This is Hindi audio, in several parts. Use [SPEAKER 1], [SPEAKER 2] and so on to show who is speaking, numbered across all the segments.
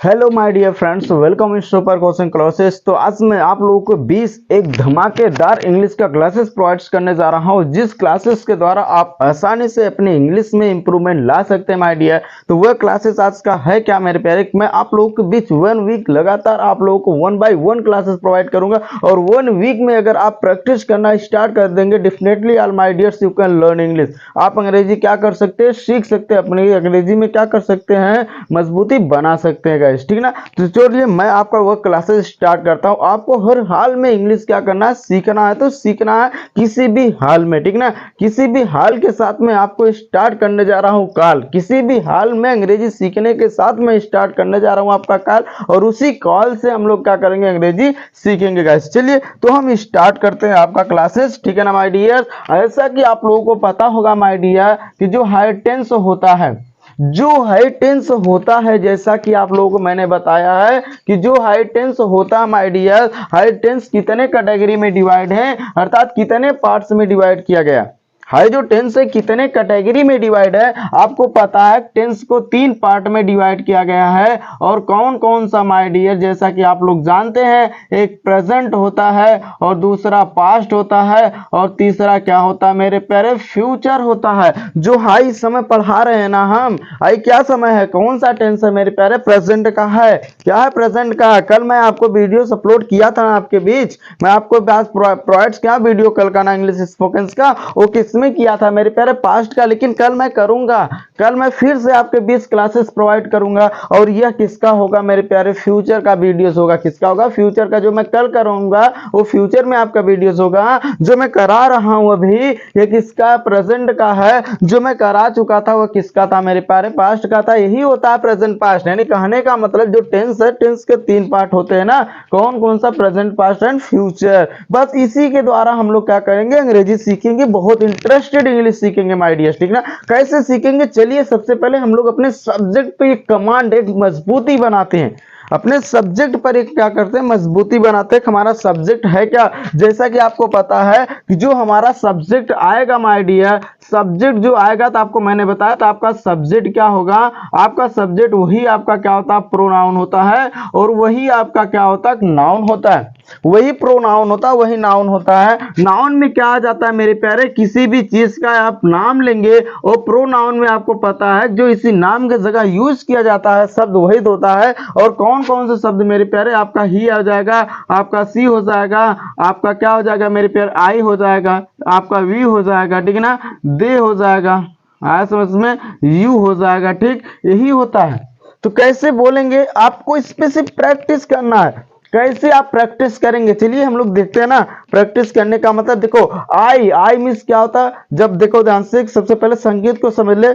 [SPEAKER 1] Hello my dear friends, welcome in super coaching classes. तो आज मैं आप लोगों को 20 एक धमाकेदार इंग्लिश का क्लासेस प्रोवाइड करने जा रहा हूं, जिस क्लासेस के द्वारा आप आसानी से अपने इंग्लिश में इंप्रूवमेंट ला सकते हैं माय डियर। तो वह क्लासेस आज का है क्या मेरे प्यारे, मैं आप लोगों के बीच 1 वीक लगातार आप लोगों को 1 बाय 1 क्लासेस प्रोवाइड करूंगा और 1 वीक में अगर आप प्रैक्टिस करना स्टार्ट कर देंगे, definitely all my dears you can learn English. आप अंग्रेजी क्या कर सकते हैं, सीख सकते हैं, अपनी अंग्रेजी में क्या कर सकते हैं, मजबूती बना सकते हैं गाइस, ठीक ना। तो चलिए मैं आपका वो क्लासेस स्टार्ट करता हूं। आपको हर हाल में इंग्लिश क्या करना है, सीखना है। तो सीखना है किसी भी हाल में, ठीक ना। किसी भी हाल के साथ में आपको स्टार्ट करने जा रहा हूं कॉल, किसी भी हाल में अंग्रेजी सीखने के साथ में स्टार्ट करने जा रहा हूं आपका कॉल, और उसी कॉल से हम लोग क्या करेंगे, अंग्रेजी सीखेंगे गाइस। चलिए तो हम स्टार्ट करते हैं आपका क्लासेस, ठीक है ना माय डियर। ऐसा कि आप लोगों को पता होगा माय डियर कि जो हाई टेंस होता है, जो हाई टेंस होता है, जैसा कि आप लोगों को मैंने बताया है कि जो हाई टेंस होता है माय डियर, हाई टेंस कितने कैटेगरी में डिवाइड है, अर्थात कितने पार्ट्स में डिवाइड किया गया। हाई जो टेंस है कितने कैटेगरी में डिवाइड है, आपको पता है टेंस को 3 पार्ट में डिवाइड किया गया है। और कौन कौन सा माय डियर, जैसा कि आप लोग जानते हैं, एक प्रेजेंट होता है और दूसरा पास्ट होता है और तीसरा क्या होता है मेरे प्यारे, फ्यूचर होता है। जो हाई समय पढ़ा रहे हैं ना हम, हाई क्या समय है, कौन सा टेंस है मेरे प्यारे, प्रेजेंट का है। क्या है, प्रेजेंट का है। कल मैं आपको वीडियो अपलोड किया था ना आपके बीच, मैं आपको प्रोवाइड क्या वीडियो कल का ना इंग्लिश स्पोकन का, वो किसमें किया था मेरे प्यारे, पास्ट का। लेकिन कल मैं करूंगा, कल मैं फिर से आपके 20 क्लासेस प्रोवाइड करूंगा और यह किसका होगा मेरे प्यारे, फ्यूचर का वीडियोस होगा। किसका होगा, फ्यूचर का। जो मैं कल करूंगा वो फ्यूचर में आपका वीडियोस होगा। जो मैं करा रहा हूं अभी ये किसका, प्रेजेंट का है। जो मैं करा चुका था वो किसका था मेरे प्यारे, पास्ट का था। यही होता है प्रेजेंट पास्ट। यानी कहने का मतलब जो टेंस है, टेंस के 3 पार्ट होते हैं ना, कौन कौन सा, प्रेजेंट, पास्ट एंड फ्यूचर। बस इसी के द्वारा हम लोग क्या करेंगे, अंग्रेजी सीखेंगे, बहुत इंटरेस्टेड इंग्लिश सीखेंगे माय डियर, ठीक ना। कैसे सीखेंगे, चलिए सबसे पहले हम लोग अपने सब्जेक्ट पे एक कमांड, एक मजबूती बनाते हैं। अपने सब्जेक्ट पर एक क्या करते हैं, मजबूती बनाते हैं। हमारा सब्जेक्ट है क्या, जैसा कि आपको पता है कि जो हमारा सब्जेक्ट आएगा माय डियर, सब्जेक्ट जो आएगा, तो आपको मैंने बताया था आपका सब्जेक्ट क्या होगा। आपका सब्जेक्ट वही आपका क्या होता है, प्रोनाउन होता है, और वही आपका क्या होता है, नाउन होता है। वही प्रोनाउन होता है, वही नाउन होता है। नाउन में क्या आ जाता है मेरे प्यारे, किसी भी चीज का आप नाम लेंगे और प्रोनाउन में आपको पता है जो इसी नाम की जगह यूज किया जाता है शब्द वही होता है। और कौन कौन से शब्द मेरे प्यारे, आपका ही आ जाएगा, आपका सी हो जाएगा, आपका क्या हो जाएगा मेरे प्यारे, आई हो जाएगा, आपका वी हो जाएगा, ठीक है ना, दे हो जाएगा, आया समझ में, यू हो जाएगा, ठीक। यही होता है। तो कैसे बोलेंगे, आपको स्पेसिफिक प्रैक्टिस करना है। कैसे आप प्रैक्टिस करेंगे, चलिए हम लोग देखते हैं ना। प्रैक्टिस करने का मतलब देखो, आई मीन्स क्या होता है, जब देखो ध्यान से, सबसे पहले संगीत को समझ ले।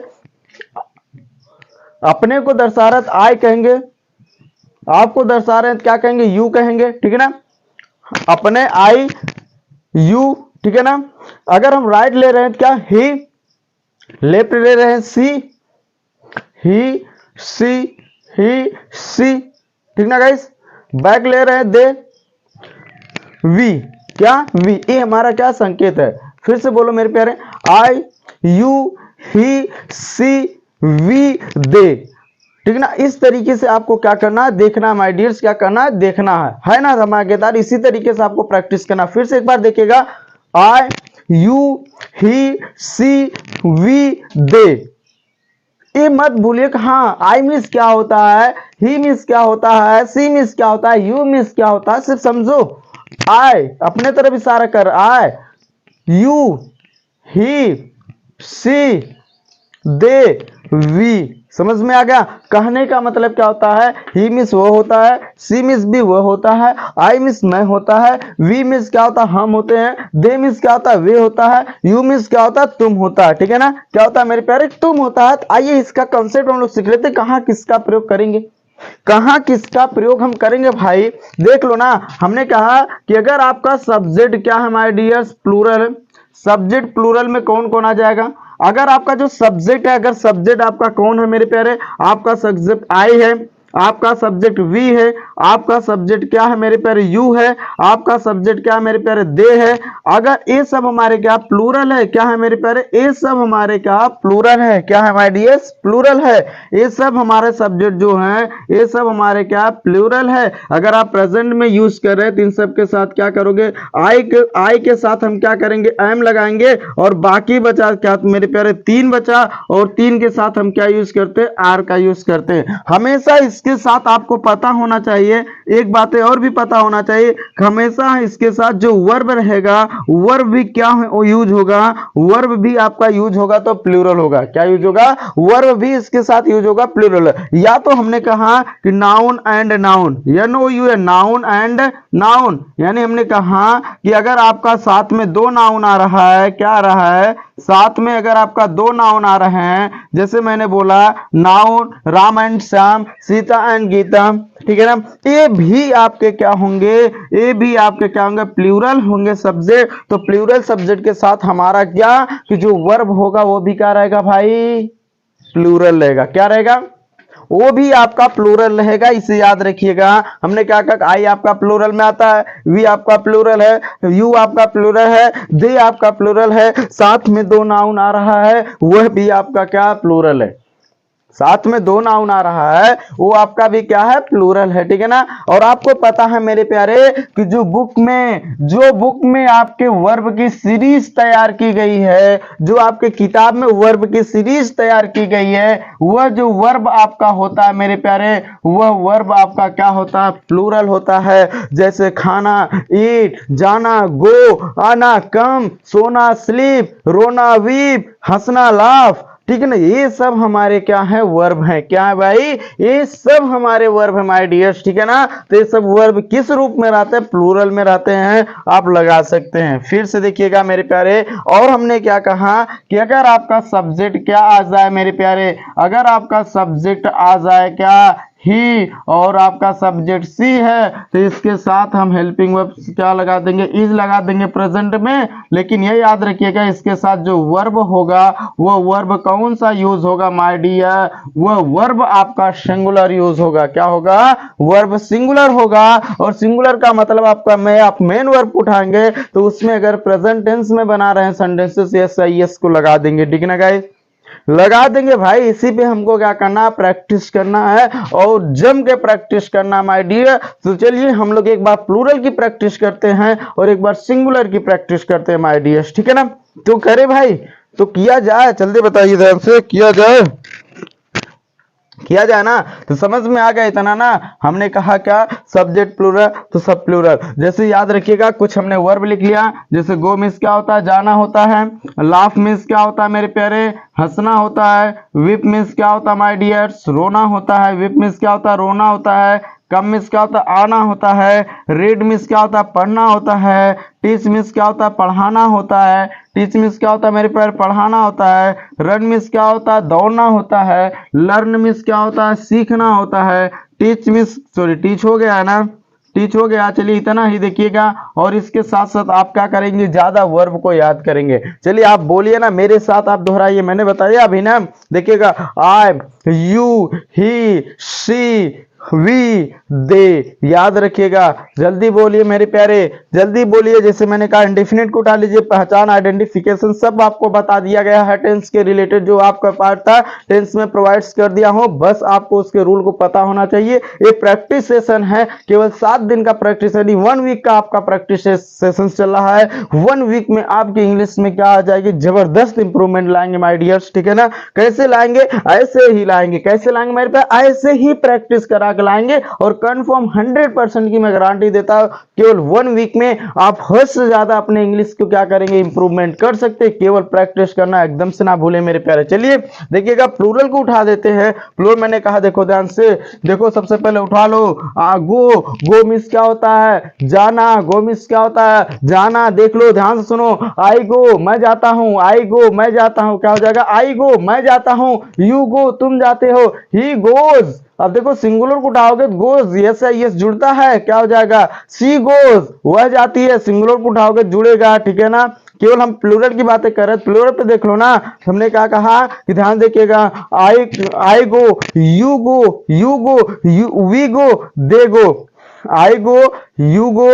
[SPEAKER 1] अपने को दर्शा रहे तो आई कहेंगे, आपको दर्शा रहे हैं क्या कहेंगे, यू कहेंगे, ठीक है ना। अपने आई, यू, ठीक है ना। अगर हम राइट ले रहे हैं क्या, ही, लेफ्ट ले रहे हैं सी, ही, सी, ही, सी, ठीक ना गाइस। बैक ले रहे हैं दे, वी, क्या, वी। ये हमारा क्या संकेत है, फिर से बोलो मेरे प्यारे, आई, यू, ही, सी, वी, दे, ठीक ना। इस तरीके से आपको क्या करना है, देखना माय डियर्स, क्या करना है, देखना है ना धमाकेदार। इसी तरीके से आपको प्रैक्टिस करना। फिर से एक बार देखिएगा, आई, यू, ही, सी, वी, दे। ये मत भूलिए कि हाँ आई मीन्स क्या होता है, ही मीन्स क्या होता है, सी मीन्स क्या होता है, यू मीन्स क्या होता है। सिर्फ समझो, आई अपने तरफ इशारा कर, आई, you, he, C, they, we. समझ में आ गया। कहने का मतलब क्या होता है, ही मीन्स वो होता है, सी मीन्स भी वो होता है, आई मीन्स मैं होता है, वी मीन्स क्या होता है, हम होते हैं, दे मीन्स क्या होता है, वे होता है, यू मीन्स क्या होता है, तुम होता है, ठीक है ना। क्या होता है मेरे प्यारे, तुम होता है। तो आइए इसका कंसेप्ट हम लोग सीख लेते हैं, कहाँ किसका प्रयोग करेंगे, कहाँ किसका प्रयोग हम करेंगे भाई। देख लो ना, हमने कहा कि अगर आपका सब्जेक्ट क्या है माय डियर्स, प्लूरल है। सब्जेक्ट प्लूरल में कौन कौन आ जाएगा, अगर आपका जो सब्जेक्ट है, अगर सब्जेक्ट आपका कौन है मेरे प्यारे, आपका सब्जेक्ट आई है, आपका सब्जेक्ट वी है, आपका सब्जेक्ट क्या है मेरे प्यारे यू है, आपका सब्जेक्ट क्या है मेरे प्यारे दे है। अगर ये सब हमारे क्या प्लूरल है, क्या है मेरे प्यारे, ये सब हमारे क्या प्लूरल है, क्या है माय डियर्स प्लूरल है। ये सब हमारे सब्जेक्ट जो हैं ये सब हमारे क्या प्लूरल है। अगर आप प्रेजेंट में यूज कर रहे हैं तो इन सब के साथ क्या करोगे, आई के साथ हम क्या करेंगे, एम लगाएंगे, और बाकी बचा क्या मेरे प्यारे तीन बचा, और तीन के साथ हम क्या यूज करते हैं, आर का यूज करते हैं। हमेशा इसके साथ आपको पता होना चाहिए, एक बात और भी पता होना चाहिए, हमेशा इसके साथ जो वर्ब रहेगा, वर्ब भी क्या यूज होगा, वर्ब भी आपका यूज होगा तो प्लूरल होगा। क्या यूज होगा, वर्ब भी इसके साथ यूज होगा प्लूरल। या तो हमने कहा कि noun and noun, NOU, noun and noun, यानी हमने कहा कि अगर आपका साथ में दो नाउन आ रहा है, क्या आ रहा है, साथ में अगर आपका दो नाउन आ रहे हैं, जैसे मैंने बोला noun Ram and Shyam, Sita and Gita, ठीक है ना, ये भी आपके क्या होंगे, ये भी आपके क्या होंगे, प्लूरल होंगे सब्जेक्ट। तो प्लूरल सब्जेक्ट के साथ हमारा क्या कि जो वर्ब होगा वो भी क्या रहेगा भाई, प्लूरल रहेगा। क्या रहेगा, वो भी आपका प्लूरल रहेगा। इसे याद रखिएगा। हमने क्या कहा, आई आपका प्लूरल में आता है, वी आपका प्लूरल है, यू आपका प्लूरल है, दे आपका प्लूरल है, साथ में दो नाउन आ रहा है वह भी आपका क्या प्लूरल है, साथ में दो नाउन आ रहा है वो आपका भी क्या है, प्लूरल है, ठीक है ना। और आपको पता है मेरे प्यारे कि जो बुक में आपके वर्ब की सीरीज तैयार की गई है, जो आपके किताब में वर्ब की सीरीज तैयार की गई है, वह जो वर्ब आपका होता है मेरे प्यारे, वह वर्ब आपका क्या होता है, प्लूरल होता है। जैसे खाना ईट, जाना गो, आना कम, सोना स्लीप, रोना वीप, हंसना लाफ, ठीक है ना। ये सब हमारे क्या है, वर्ब है। क्या है भाई, ये सब हमारे वर्ब है माय डियर्स, ठीक है ना। तो ये सब वर्ब किस रूप में रहते हैं, प्लूरल में रहते हैं, आप लगा सकते हैं। फिर से देखिएगा मेरे प्यारे, और हमने क्या कहा कि अगर आपका सब्जेक्ट क्या आ जाए मेरे प्यारे, अगर आपका सब्जेक्ट आ जाए क्या ही, और आपका सब्जेक्ट सी है, तो इसके साथ हम हेल्पिंग वर्ब क्या लगा देंगे, इज लगा देंगे प्रेजेंट में। लेकिन ये याद रखिएगा इसके साथ जो वर्ब होगा वो वर्ब कौन सा यूज होगा माय डियर, वह वर्ब आपका सिंगुलर यूज होगा। क्या होगा, वर्ब सिंगुलर होगा। और सिंगुलर का मतलब आपका आप मेन वर्ब उठाएंगे तो उसमें अगर प्रेजेंट टेंस में बना रहे हैं सेंटेंसेस, SIS को लगा देंगे, ठीक है ना गाइस, लगा देंगे भाई। इसी पे हमको क्या करना, प्रैक्टिस करना है, और जम के प्रैक्टिस करना माय डियर। तो चलिए हम लोग एक बार प्लूरल की प्रैक्टिस करते हैं और एक बार सिंगुलर की प्रैक्टिस करते हैं माय डियर, ठीक है ना। तो करे भाई, तो किया जाए, जल्दी बताइए ध्यान से, किया जाए, किया जाए ना। तो समझ में आ गया इतना ना। हमने कहा क्या, सब्जेक्ट प्लूरल तो सब प्लूरल। जैसे याद रखिएगा, कुछ हमने वर्ब लिख लिया, जैसे गो मीन्स क्या होता है, जाना होता है, लाफ मीन्स क्या होता है मेरे प्यारे, हंसना होता है, वीप मीन्स क्या होता है माय डियर्स, रोना होता है, वीप मीन्स क्या होता है, रोना होता है, कम मिस क्या होता है, आना होता है, रीड मिस क्या होता है, पढ़ना होता है, टीच मिस क्या होता है, पढ़ाना होता है, टीच मिस क्या होता है मेरे प्यारे, पढ़ाना होता है, रन मिस क्या होता है, दौड़ना होता है, लर्न मिस क्या होता है, सीखना होता है, टीच मिस सॉरी टीच हो गया है ना, टीच हो गया। चलिए इतना ही देखिएगा, और इसके साथ साथ आप क्या करेंगे, ज्यादा वर्ब को याद करेंगे। चलिए आप बोलिए ना मेरे साथ, आप दोहराइए, मैंने बताया अभी ना, देखिएगा, आई, यू, ही, शी, वी, दे, याद रखिएगा। जल्दी बोलिए मेरे प्यारे, जल्दी बोलिए। जैसे मैंने कहा इंडेफिनिट को उठा लीजिए, पहचान, आइडेंटिफिकेशन सब आपको बता दिया गया है। टेंस के रिलेटेड जो आपका पार्ट था टेंस में प्रोवाइड्स कर दिया हो, बस आपको उसके रूल को पता होना चाहिए। ये प्रैक्टिस सेशन है, केवल 7 दिन का प्रैक्टिस है, 1 वीक का आपका प्रैक्टिस सेशन चल रहा है। 1 वीक में आपकी इंग्लिश में क्या आ जाएगी, जबरदस्त इंप्रूवमेंट लाएंगे माय डियर्स, ठीक है ना। कैसे लाएंगे, ऐसे ही लाएंगे। कैसे लाएंगे मेरे पे, ऐसे ही प्रैक्टिस करा के लाएंगे, और कंफर्म 100% की मैं गारंटी देता हूं, केवल 1 वीक में आप हद से ज्यादा अपने इंग्लिश को क्या करेंगे, इंप्रूवमेंट कर सकते हैं। केवल प्रैक्टिस करना एकदम से ना भूले मेरे प्यारे। चलिए देखिएगा, प्लूरल को उठा देते हैं। प्लूरल मैंने कहा, देखो ध्यान से देखो, सबसे पहले उठा लो, गो, गो मिस क्या होता है, जाना, गो मिस क्या होता है, जाना। देख लो, ध्यान से सुनो, आई गो मैं जाता हूं, आई गो मैं जाता हूं, क्या हो जाएगा, आई गो मैं जाता हूं, यू गो तुम जाते हो, ही गोज। अब देखो सिंगुलर को उठाओगे तो गोज, यस है, यस जुड़ता है, क्या हो जाएगा, सी गोज वह जाती है, सिंगुलर को उठाओगे जुड़ेगा, ठीक है ना। केवल हम प्लूरल की बातें कर रहे हैं, प्लूरल पे देख लो ना, हमने क्या कहा कि ध्यान देखिएगा, I go, you go, we go, they go, I go, you go,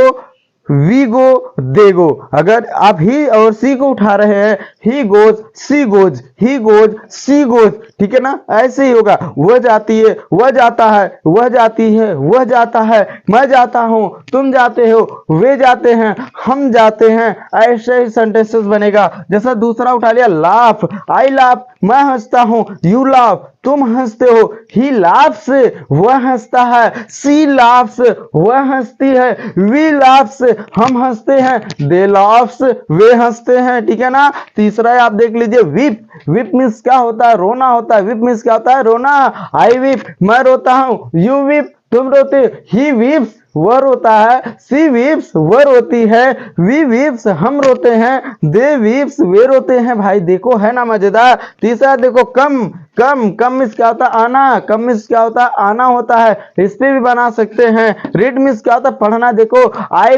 [SPEAKER 1] we go, they go. अगर आप ही और सी को उठा रहे हैं, he goes, she goes, he goes, she goes, ठीक है ना, ऐसे ही होगा। वह जाती है, वह जाता है, वह जाती है, वह जाता है, मैं जाता हूं, तुम जाते हो, वे जाते हैं, हम जाते हैं, ऐसे ही सेंटेंसेस बनेगा। जैसा दूसरा उठा लिया, लाफ, आई लाफ, मैं हंसता हूं, यू लाफ, तुम हंसते हो, ही लाफ्स, वह हंसता है, सी लाफ्स, वह हंसती है, वी लाफ्स, हम हंसते हैं, दे लाफ्स, वे हंसते हैं, ठीक है ना। तीसरा है, आप देख लीजिए, विप, विप मीन्स क्या होता है, रोना होता है, विप मीन्स क्या होता है, रोना। आई विप, मैं रोता हूं, यू विप, तुम रोते, ही वीप्स, वह रोता है, सी वीप्स, वह रोती है, वी वीप्स, हम रोते हैं, दे वीप्स, वे रोते हैं। भाई देखो, है ना मजेदार। तीसरा देखो, कम, कम, कम मीन्स क्या होता है, आना, कम मीन्स क्या होता है, आना होता है, इस पे भी बना सकते हैं। रीड मीन्स क्या होता है, पढ़ना। देखो, आई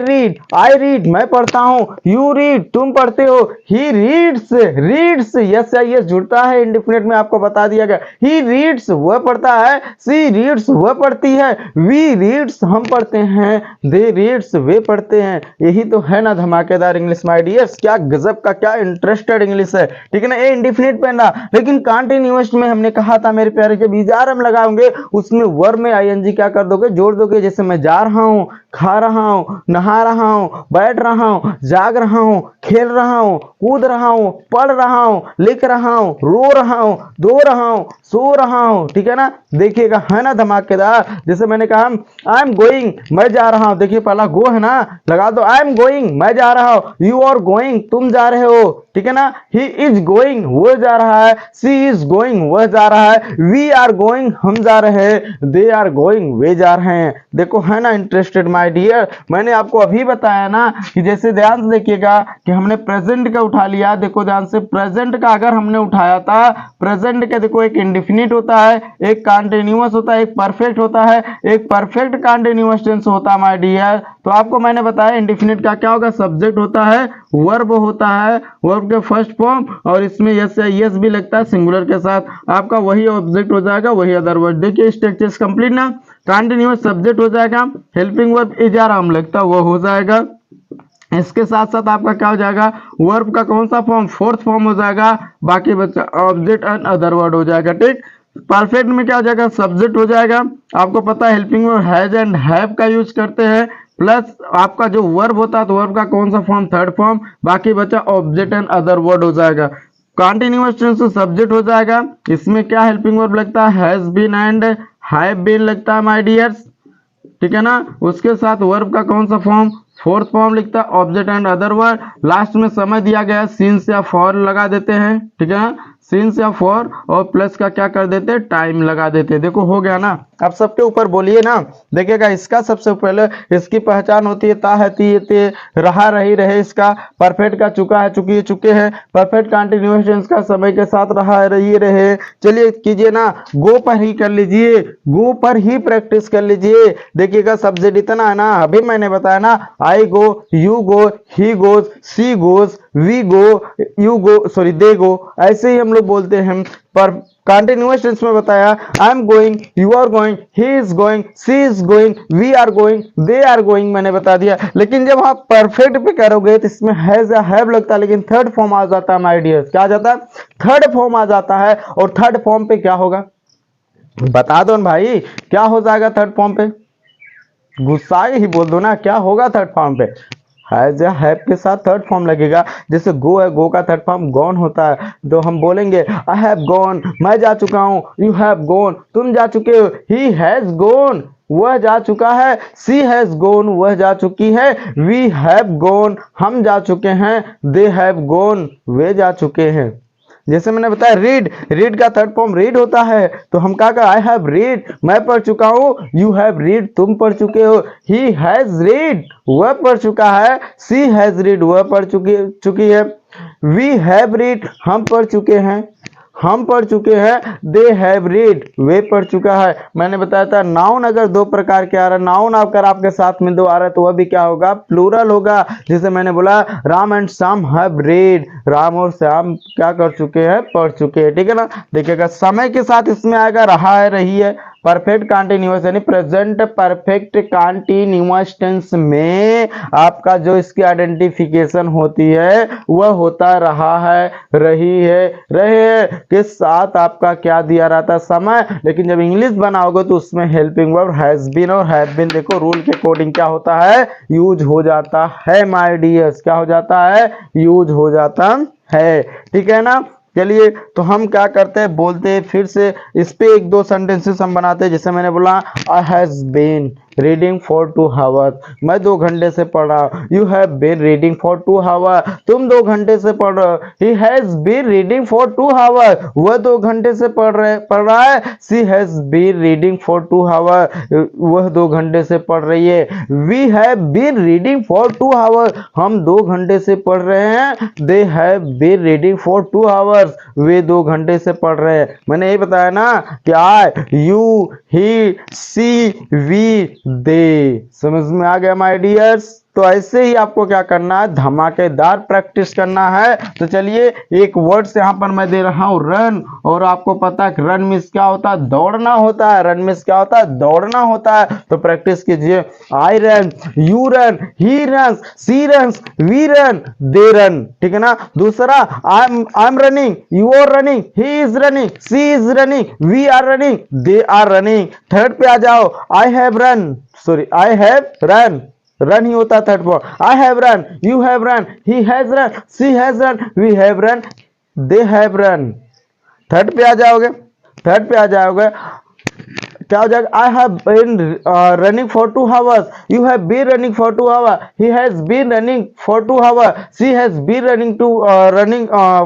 [SPEAKER 1] रीड, मैं पढ़ता हूं, यू रीड, तुम पढ़ते हो, ही रीड्स, रीड्स, यस या यस जुड़ता है इंडिफिनिट में, आपको बता दिया गया। ही रीड्स, वह पढ़ता है, सी रीड्स, वह पढ़ती है, वी रीड्स, हम पढ़ते हैं, दे रीड्स, वे पढ़ते हैं। यही तो है ना धमाकेदार इंग्लिश माय डियर्स। क्या गजब का, क्या इंटरेस्टेड इंग्लिश है, ठीक है ना। ये इंडिफिनिट पे ना, लेकिन कंटीन्यूअस में हमने कहा था मेरे प्यारे, जब इजार हम लगाओगे उसमें वर्ब में आईएनजी क्या कर दोगे, जोड़ दोगे। जैसे मैं जा रहा हूं, खा रहा हूं, नहा रहा हूं, बैठ रहा हूं, जाग रहा हूं, खेल रहा हूं, कूद रहा हूं, पढ़ रहा हूं, लिख रहा हूं, रो रहा हूं, धो रहा हूं, सो रहा हूं, ठीक है ना। देखिएगा, है ना धमाकेदार। जैसे मैंने कहा, आई एम गोइंग, मैं जा रहा हूं, देखिए पहला गो है ना, लगा दो, आई एम गोइंग, मैं जा रहा हूं, यू आर गोइंग, तुम जा रहे हो, ठीक है ना। ही इज गोइंग, वो जा रहा है, सी इज गोइंग, वह जा रहा है, वी आर गोइंग, हम जा रहे हैं, दे आर गोइंग, वे जा रहे हैं। देखो, है ना इंटरेस्टेड माय डियर। मैंने आपको अभी बताया ना कि जैसे ध्यान से देखिएगा कि हमने प्रेजेंट का उठा लिया। देखो ध्यान से, प्रेजेंट का अगर हमने उठाया था, प्रेजेंट का देखो एक इंडिफिनिट होता है, एक कंटीन्यूअस होता है, एक परफेक्ट होता है, एक परफेक्ट कंटीन्यूअस टेंस होता है माय डियर। तो आपको मैंने बताया इंडिफिनिट का क्या होगा, सब्जेक्ट होता है, वर्ब होता है, वर्ब के फर्स्ट फॉर्म, और इसमें यस या यस भी लगता है सिंगुलर के साथ, आपका वही ऑब्जेक्ट हो जाएगा, वही अदर वर्ड। देखिए स्ट्रक्चर कंप्लीट ना, कंटीन्यूअस सब्जेक्ट हो जाएगा, हेल्पिंग वर्ब इज आराम लगता है वो हो जाएगा, इसके साथ साथ आपका क्या हो जाएगा, वर्ब का कौन सा फॉर्म, फोर्थ फॉर्म हो जाएगा, बाकी बच्चा ऑब्जेक्ट एंड अदर वर्ड हो जाएगा, ठीक। परफेक्ट में क्या हो जाएगा, सब्जेक्ट हो जाएगा, आपको पता है helping verb has and have का यूज करते हैं, प्लस आपका जो वर्ब होता है तो वर्ब का कौन सा फॉर्म, थर्ड फॉर्म, बाकी बचा ऑब्जेक्ट एंड अदर वर्ड हो जाएगा। कंटीन्यूअस टेंस सब्जेक्ट हो जाएगा, इसमें क्या हेल्पिंग वर्ब लगता है, has been and have been लगता है माय डियर्स, ठीक है ना। उसके साथ वर्ब का कौन सा फॉर्म, फोर्थ फॉर्म लिखता है, object and other word. Last में समय दिया गया है, सिंस या फॉर लगा देते हैं, ठीक है ना, सिंस या फॉर, और प्लस का क्या कर देते हैं, टाइम लगा देते हैं। देखो हो गया ना। अब सबके ऊपर बोलिए ना, देखिएगा इसका सबसे पहले इसकी पहचान होती है ता है ती है ते, रहा रही रहे, इसका परफेक्ट का चुका है चुकी है चुके हैं, परफेक्ट कंटिन्यूअस टेंस का समय के साथ रहा रही रहे। चलिए कीजिए ना, गो पर ही कर लीजिए, गो पर ही प्रैक्टिस कर लीजिए। देखिएगा सब्जेक्ट इतना है ना, अभी मैंने बताया ना, I go, you go, he goes, she goes, we go, you go, sorry they go, ऐसे ही हम लोग बोलते हैं। पर कंटिन्यूअस टेंस में बताया, I am going, you are going, he is going, she is going, we are going, they are going, मैंने बता दिया। लेकिन जब आप परफेक्ट पे करोगे तो इसमें हैज या हैव लगता है, लेकिन थर्ड फॉर्म आ जाता है माय डियर्स। क्या आ जाता है, थर्ड फॉर्म आ जाता है। और थर्ड फॉर्म पे क्या होगा, बता दो ना भाई, क्या हो जाएगा थर्ड फॉर्म पे, गुस्सा ही बोल दो ना, क्या होगा थर्ड फॉर्म पे, हैज या हैव के साथ थर्ड फॉर्म लगेगा। जैसे गो है, गो का थर्ड फॉर्म गॉन होता है, तो हम बोलेंगे आई हैव गॉन, मैं जा चुका हूं, यू हैव गॉन, तुम जा चुके हो, ही हैज गॉन, वह जा चुका है, सी हैज गॉन, वह जा चुकी है, वी हैव गॉन, हम जा चुके हैं, दे हैव गॉन, वे जा चुके हैं। जैसे मैंने बताया रीड, रीड का थर्ड फॉर्म रीड होता है, तो हम क्या कहा, आई हैव रीड, मैं पढ़ चुका हूं, यू हैव रीड, तुम पढ़ चुके हो, ही हैज रीड, वह पढ़ चुका है, सी हैज रीड, वह पढ़ चुकी है, वी हैव रीड, हम पढ़ चुके हैं, हम पढ़ चुके हैं, दे हैव रीड, वे पढ़ चुका है। मैंने बताया था नाउन अगर दो प्रकार के आ रहा है, नाउन अगर आपके साथ में दो आ रहा है तो वह भी क्या होगा, प्लूरल होगा। जैसे मैंने बोला Ram and Shyam have read, Ram और श्याम क्या कर चुके हैं, पढ़ चुके हैं, ठीक है ना। देखिएगा समय के साथ इसमें आएगा रहा है, रही है। परफेक्ट कंटिन्यूअस यानी प्रेजेंट परफेक्ट कंटिन्यूअस टेंस में आपका जो इसकी आइडेंटिफिकेशन होती है वह होता रहा है, रही है, रहे है के साथ आपका क्या दिया रहता है, समय। लेकिन जब इंग्लिश बनाओगे तो उसमें हेल्पिंग वर्ब हैज बीन और हैव बीन देखो रूल के अकॉर्डिंग क्या होता है, यूज हो जाता है माय डियर्स, क्या हो जाता है, यूज हो जाता है, ठीक है ना। चलिए तो हम क्या करते हैं, बोलते हैं फिर से इस पे एक दो सेंटेंसेस हम बनाते हैं। जैसे मैंने बोला I has been reading for 2 hours, मैं 2 घंटे से पढ़ रहा हूँ। You have been reading for 2 hours, तुम 2 घंटे से पढ़ रहे हो। He has been reading for 2 hours, वह 2 घंटे से पढ़ रहा है। She has been reading for 2 hours, वह 2 घंटे से पढ़ रही है। We have been reading for 2 hours, हम 2 घंटे से पढ़ रहे हैं। They have been reading for 2 hours, वे 2 घंटे से पढ़ रहे हैं। मैंने ये बताया ना कि आई, यू, ही, सी, वी, दे, समझ में आ गया माय डियर्स। तो ऐसे ही आपको क्या करना है, धमाकेदार प्रैक्टिस करना है। तो चलिए एक वर्ड्स यहाँ पर मैं दे रहा हूँ रन, और आपको पता है रन मीन्स क्या होता है, दौड़ना होता है। रन मीन्स क्या होता है, दौड़ना होता है। तो प्रैक्टिस कीजिए, I run, you run, he run, she run, we run, they run, ठीक है ना। दूसरा I am running, you are running, he is running, she is running, we are running, they are running. Third पे आ जाओ, I have run, sorry I have run, run ही होता है third form. I have run, you have run, he has run, she has run, we have run, they have run. Third पे आ जाओगे, थर्ड पे आ जाओगे, क्या हो जाएगा, I have been running for 2 hours, you have been running for 2 hours, he has been running for 2 hours, she has been running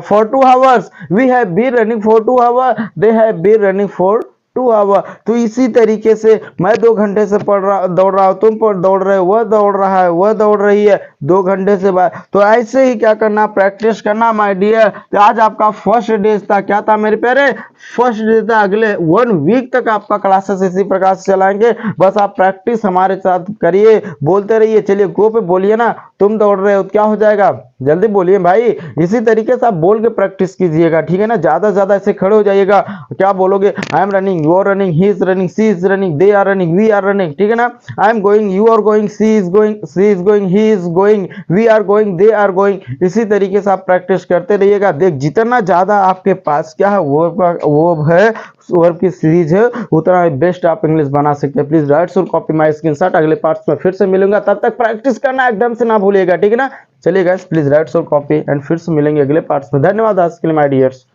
[SPEAKER 1] for 2 hours, we have been running for 2 hours, they have been running for 2 hour. तो इसी तरीके से मैं 2 घंटे से दौड़ रहा हूँ, तुम दौड़ रहे हो, वह दौड़ रहा है, वह दौड़ रही है 2 घंटे से बाद। तो ऐसे ही क्या करना, प्रैक्टिस करना माय डियर। तो आज आपका फर्स्ट डे था, क्या था मेरे प्यारे, फर्स्ट डे था। अगले 1 वीक तक आपका क्लासेस इसी प्रकार से चलाएंगे। बस आप प्रैक्टिस हमारे साथ करिए, बोलते रहिए। चलिए गो पे बोलिए ना, तुम दौड़ रहे हो, क्या हो जाएगा, जल्दी बोलिए भाई। इसी तरीके से आप बोल के प्रैक्टिस कीजिएगा, ठीक है ना। ज्यादा से ज्यादा ऐसे खड़े हो जाइएगा, क्या बोलोगे, I am running, you are running, he is running, she is running, they are running, we are running, ठीक है ना। I am going, you are going, she is going, he is going, we are going, they are going. इसी तरीके से आप प्रैक्टिस करते रहिएगा। देख जितना ज्यादा आपके पास क्या है वो है वर्ब की सीरीज है, उतना बेस्ट आप इंग्लिश बना सकते हैं। प्लीज राइट और कॉपी माय स्क्रीनशॉट। अगले पार्ट्स में फिर से मिलूंगा, तब तक प्रैक्टिस करना एकदम से ना भूलिएगा, ठीक है ना। चलिए गाइस प्लीज राइट और कॉपी एंड फिर से मिलेंगे अगले पार्ट्स में। धन्यवाद आज के लिए माय डियर्स।